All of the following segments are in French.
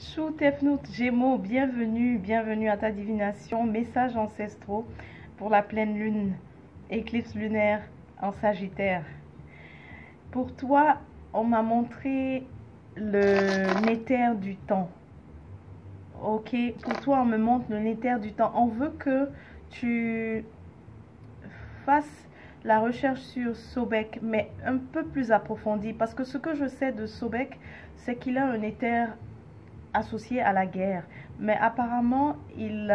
Chou Tefnout Gémeaux, bienvenue, bienvenue à ta divination, messages ancestraux pour la pleine lune, éclipse lunaire en Sagittaire. Pour toi, on m'a montré le néther du temps. Ok, pour toi, on me montre le néther du temps. On veut que tu fasses la recherche sur Sobek, mais un peu plus approfondie, parce que ce que je sais de Sobek, c'est qu'il a un éther associé à la guerre, mais apparemment il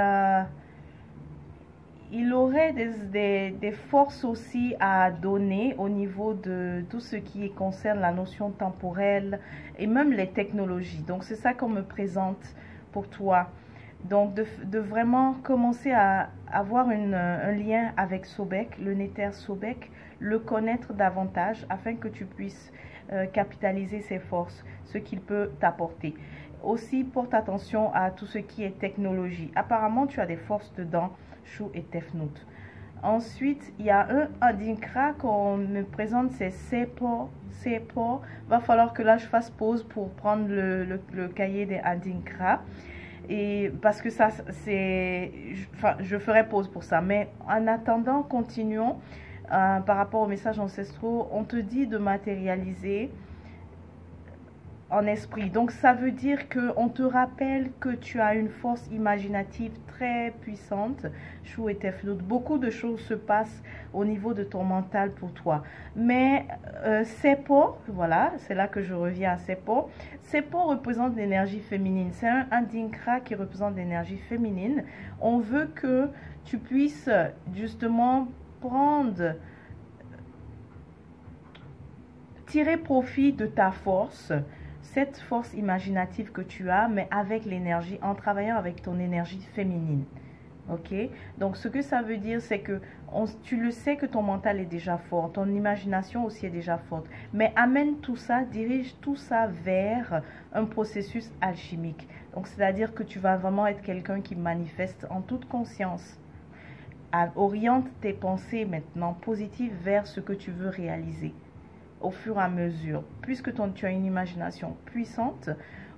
aurait des forces aussi à donner au niveau de tout ce qui concerne la notion temporelle et même les technologies. Donc c'est ça qu'on me présente pour toi. Donc de vraiment commencer à avoir un lien avec Sobek, le néther Sobek, le connaître davantage afin que tu puisses capitaliser ses forces, ce qu'il peut t'apporter. Aussi, porte attention à tout ce qui est technologie. Apparemment, tu as des forces dedans, Chou et Tefnout. Ensuite, il y a un Adinkra qu'on me présente, c'est Sepo. Sepo. Va falloir que là, je fasse pause pour prendre le cahier des Adinkra. Et parce que ça, c'est... Enfin, je ferai pause pour ça. Mais en attendant, continuons. Par rapport aux messages ancestraux, on te dit de matérialiser en esprit. Donc ça veut dire que on te rappelle que tu as une force imaginative très puissante, Chou et Tefnout. Beaucoup de choses se passent au niveau de ton mental pour toi. Mais Sepo, voilà, c'est là que je reviens à Sepo. Sepo représente l'énergie féminine. C'est un Adinkra qui représente l'énergie féminine. On veut que tu puisses justement tirer profit de ta force, cette force imaginative que tu as, mais avec l'énergie, en travaillant avec ton énergie féminine. Ok? Donc, ce que ça veut dire, c'est que tu le sais que ton mental est déjà fort, ton imagination aussi est déjà forte, mais amène tout ça, dirige tout ça vers un processus alchimique. Donc, c'est-à-dire que tu vas vraiment être quelqu'un qui manifeste en toute conscience. Oriente tes pensées maintenant positives vers ce que tu veux réaliser au fur et à mesure. Puisque tu as une imagination puissante,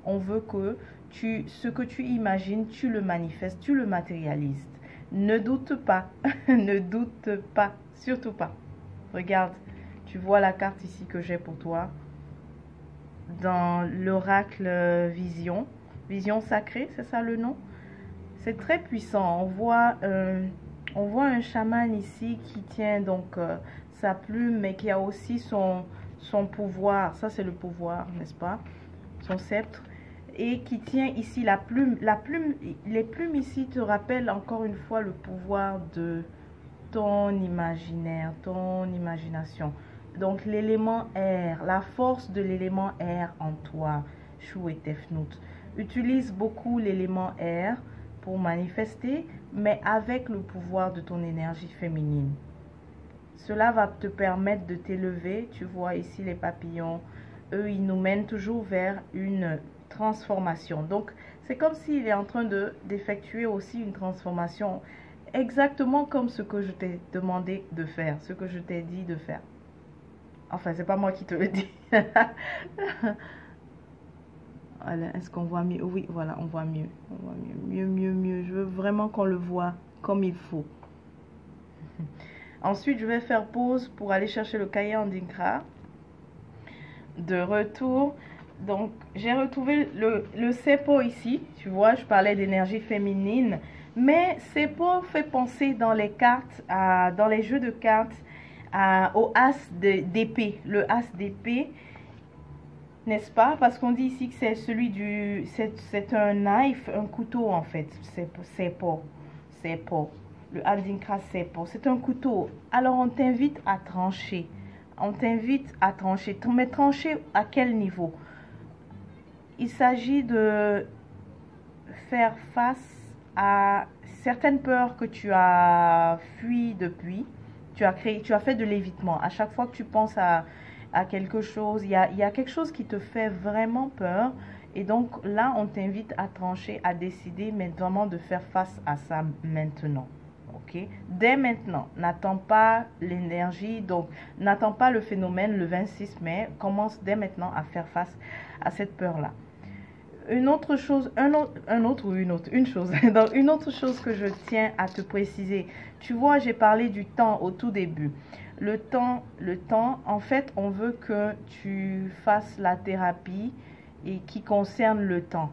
on veut que ce que tu imagines, tu le manifestes, tu le matérialises. Ne doute pas, ne doute pas, surtout pas. Regarde, tu vois la carte ici que j'ai pour toi dans l'oracle Vision. Vision sacrée, c'est ça le nom? C'est très puissant. On voit un chaman ici qui tient donc sa plume, mais qui a aussi son pouvoir. Ça, c'est le pouvoir, n'est-ce pas? Son sceptre. Et qui tient ici la plume. Les plumes ici te rappellent encore une fois le pouvoir de ton imaginaire, ton imagination. Donc, l'élément air, la force de l'élément air en toi, Chou et Tefnout. Utilise beaucoup l'élément air pour manifester, mais avec le pouvoir de ton énergie féminine. Cela va te permettre de t'élever. Tu vois ici les papillons, eux, ils nous mènent toujours vers une transformation. Donc, c'est comme s'il est en train d'effectuer aussi une transformation, exactement comme ce que je t'ai demandé de faire, ce que je t'ai dit de faire. Enfin, c'est pas moi qui te le dis. Voilà, est-ce qu'on voit mieux? Oui, voilà, on voit mieux. On voit mieux, mieux. Je veux vraiment qu'on le voit comme il faut. Ensuite, je vais faire pause pour aller chercher le cahier en Adinkra. De retour, donc j'ai retrouvé le Sepo ici. Tu vois, je parlais d'énergie féminine. Mais Sepo fait penser dans les cartes, dans les jeux de cartes, au as d'épée. Le as d'épée, n'est-ce pas? Parce qu'on dit ici que c'est celui du... C'est un knife, un couteau en fait. Sepo. Le Adinkra Sepo. C'est un couteau. Alors on t'invite à trancher. On t'invite à trancher. Mais trancher à quel niveau? Il s'agit de faire face à certaines peurs que tu as fui depuis. Tu as fait de l'évitement. À chaque fois que tu penses à quelque chose, il y a quelque chose qui te fait vraiment peur. Et donc là, on t'invite à trancher, à décider, mais vraiment de faire face à ça maintenant. Okay? Dès maintenant, n'attends pas l'énergie, donc n'attends pas le phénomène le 26 mai, commence dès maintenant à faire face à cette peur-là. Une autre chose, un autre ou une chose. Donc, une autre chose que je tiens à te préciser. Tu vois, j'ai parlé du temps au tout début. En fait, on veut que tu fasses la thérapie et qui concerne le temps.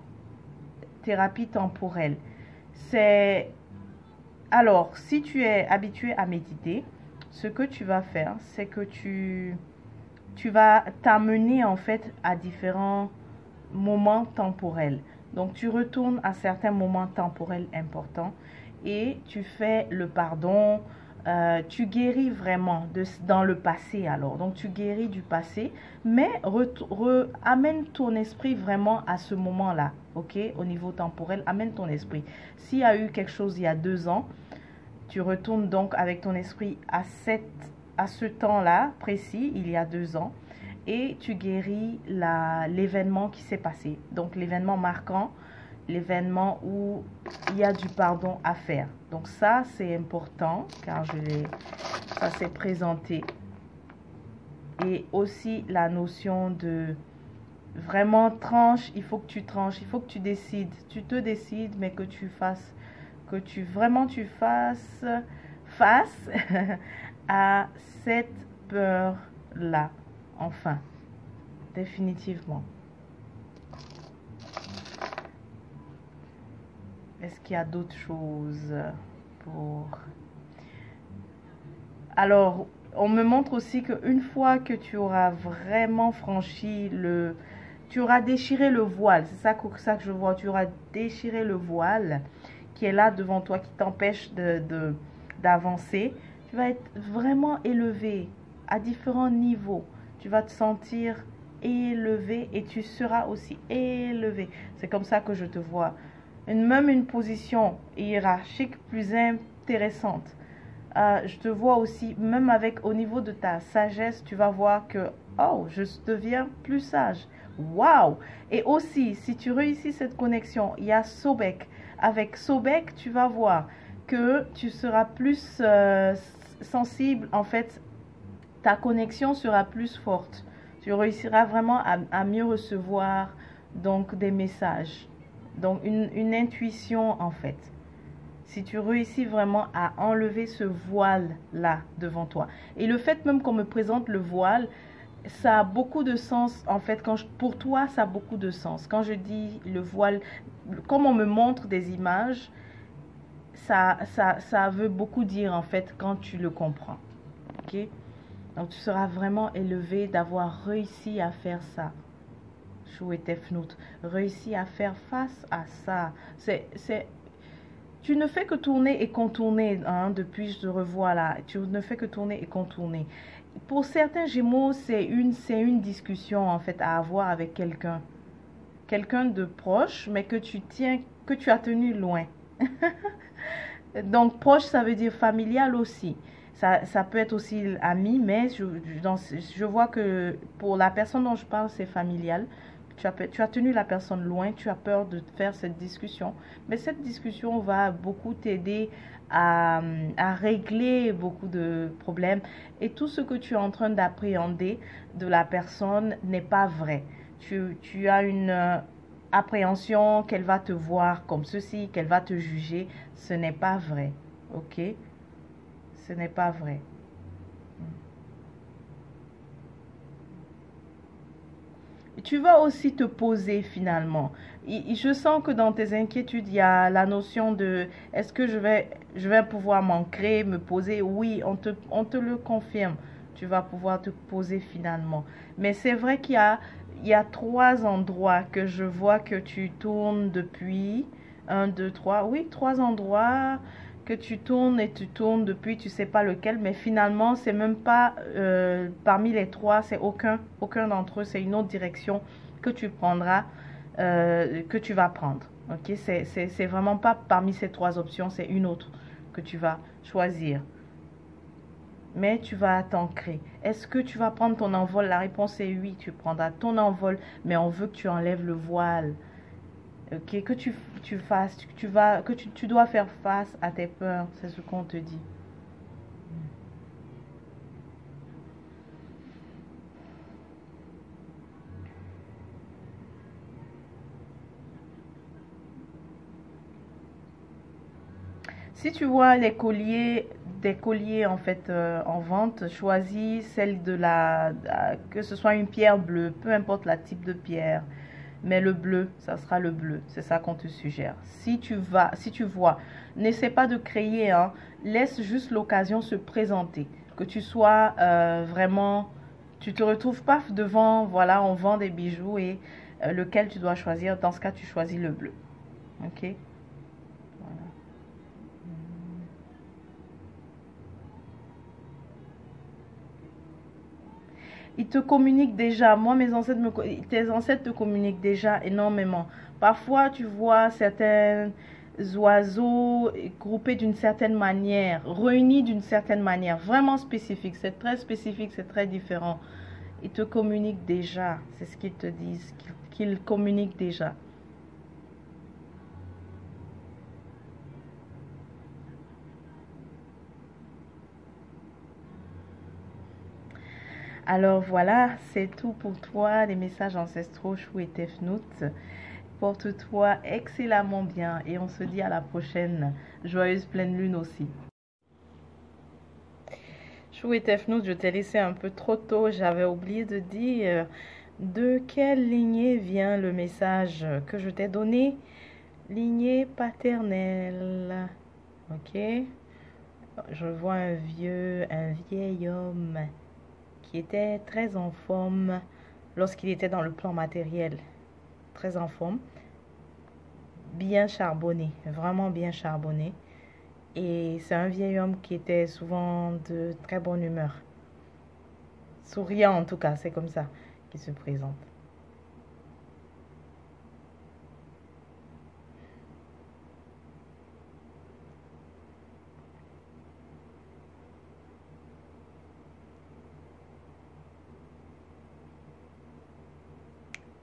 Thérapie temporelle. C'est alors, si tu es habitué à méditer, ce que tu vas faire, c'est que tu vas t'amener en fait à différents moments temporels. Donc, tu retournes à certains moments temporels importants et tu fais le pardon. Tu guéris vraiment dans le passé alors. Donc, tu guéris du passé, mais amène ton esprit vraiment à ce moment-là, ok? Au niveau temporel, amène ton esprit. S'il y a eu quelque chose il y a 2 ans, tu retournes donc avec ton esprit à ce temps-là précis, il y a 2 ans, et tu guéris l'événement qui s'est passé. Donc l'événement marquant, l'événement où il y a du pardon à faire. Donc ça, c'est important car ça s'est présenté. Et aussi la notion de vraiment tranche, il faut que tu tranches, il faut que tu décides. Tu te décides, mais que tu fasses, tu fasses face à cette peur-là. Enfin, définitivement. Est-ce qu'il y a d'autres choses pour... Alors, on me montre aussi qu'une fois que tu auras vraiment franchi tu auras déchiré le voile. C'est ça que je vois. Tu auras déchiré le voile qui est là devant toi, qui t'empêche d'avancer. Tu vas être vraiment élevé à différents niveaux. Tu vas te sentir élevé et tu seras aussi élevé. C'est comme ça que je te vois. Même une position hiérarchique plus intéressante. Je te vois aussi, même au niveau de ta sagesse, tu vas voir que, oh, je deviens plus sage. Waouh! Et aussi, si tu réussis cette connexion, il y a Sobek. Avec Sobek, tu vas voir que tu seras plus sensible. En fait, ta connexion sera plus forte. Tu réussiras vraiment à mieux recevoir donc des messages. Donc, une intuition, en fait. Si tu réussis vraiment à enlever ce voile-là devant toi. Et le fait même qu'on me présente le voile, ça a beaucoup de sens. En fait, pour toi, ça a beaucoup de sens. Quand je dis le voile, comme on me montre des images, ça veut beaucoup dire en fait quand tu le comprends. Ok? Donc tu seras vraiment élevé d'avoir réussi à faire ça. Chou et Tefnout, réussi à faire face à ça. Tu ne fais que tourner et contourner, hein, depuis je te revois là. Tu ne fais que tourner et contourner. Pour certains Gémeaux, c'est une discussion en fait à avoir avec quelqu'un. Quelqu'un de proche, mais que tu as tenu loin. Donc proche, ça veut dire familial aussi. Ça peut être aussi ami, mais je vois que pour la personne dont je parle, c'est familial. Tu as tenu la personne loin, tu as peur de faire cette discussion. Mais cette discussion va beaucoup t'aider à régler beaucoup de problèmes. Et tout ce que tu es en train d'appréhender de la personne n'est pas vrai. Tu as une appréhension qu'elle va te voir comme ceci, qu'elle va te juger. Ce n'est pas vrai. Ok? Ce n'est pas vrai. Tu vas aussi te poser finalement. Je sens que dans tes inquiétudes, il y a la notion de est-ce que je vais pouvoir m'ancrer, me poser. Oui, on te le confirme. Tu vas pouvoir te poser finalement. Mais c'est vrai il y a 3 endroits que je vois que tu tournes depuis. Un, deux, trois. Oui, 3 endroits que tu tournes et tu tournes depuis, tu sais pas lequel, mais finalement, c'est même pas parmi les 3, c'est aucun d'entre eux, c'est une autre direction que tu prendras, que tu vas prendre. Ok, c'est vraiment pas parmi ces 3 options, c'est une autre que tu vas choisir. Mais tu vas t'ancrer. Est-ce que tu vas prendre ton envol? La réponse est oui, tu prendras ton envol, mais on veut que tu enlèves le voile. Ok, que tu fasses, tu dois faire face à tes peurs, c'est ce qu'on te dit. Si tu vois des colliers en fait en vente, choisis celle que ce soit une pierre bleue, peu importe la type de pierre, mais le bleu, ça sera le bleu. C'est ça qu'on te suggère. Si tu vois, n'essaie pas de créer, hein, laisse juste l'occasion se présenter. Que tu sois vraiment, tu te retrouves pas devant, voilà, on vend des bijoux et lequel tu dois choisir. Dans ce cas, tu choisis le bleu. Ok? Voilà. Ils te communiquent déjà. Moi, tes ancêtres te communiquent déjà énormément. Parfois, tu vois certains oiseaux groupés d'une certaine manière, réunis d'une certaine manière, vraiment spécifique. C'est très spécifique, c'est très différent. Ils te communiquent déjà. C'est ce qu'ils te disent, qu'ils communiquent déjà. Alors voilà, c'est tout pour toi, les messages ancestraux Chou et Tefnout. Porte-toi excellemment bien et on se dit à la prochaine. Joyeuse pleine lune aussi. Chou et Tefnout, je t'ai laissé un peu trop tôt. J'avais oublié de dire de quelle lignée vient le message que je t'ai donné. Lignée paternelle. Ok? Je vois un vieil homme qui était très en forme lorsqu'il était dans le plan matériel. Très en forme. Bien charbonné. Vraiment bien charbonné. Et c'est un vieil homme qui était souvent de très bonne humeur. Souriant en tout cas, c'est comme ça qu'il se présente.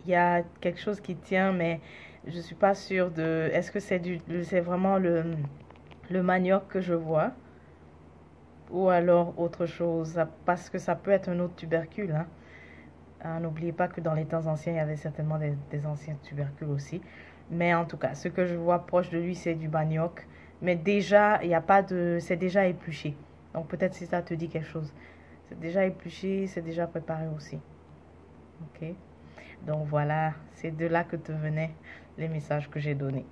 Il y a quelque chose qui tient, mais je ne suis pas sûre de... Est-ce que c'est vraiment le manioc que je vois? Ou alors autre chose? Parce que ça peut être un autre tubercule, hein. N'oubliez pas que dans les temps anciens, il y avait certainement des anciens tubercules aussi. Mais en tout cas, ce que je vois proche de lui, c'est du manioc. Mais déjà, il n'y a pas de... C'est déjà épluché. Donc peut-être si ça te dit quelque chose. C'est déjà épluché, c'est déjà préparé aussi. Ok? Donc voilà, c'est de là que te venaient les messages que j'ai donnés.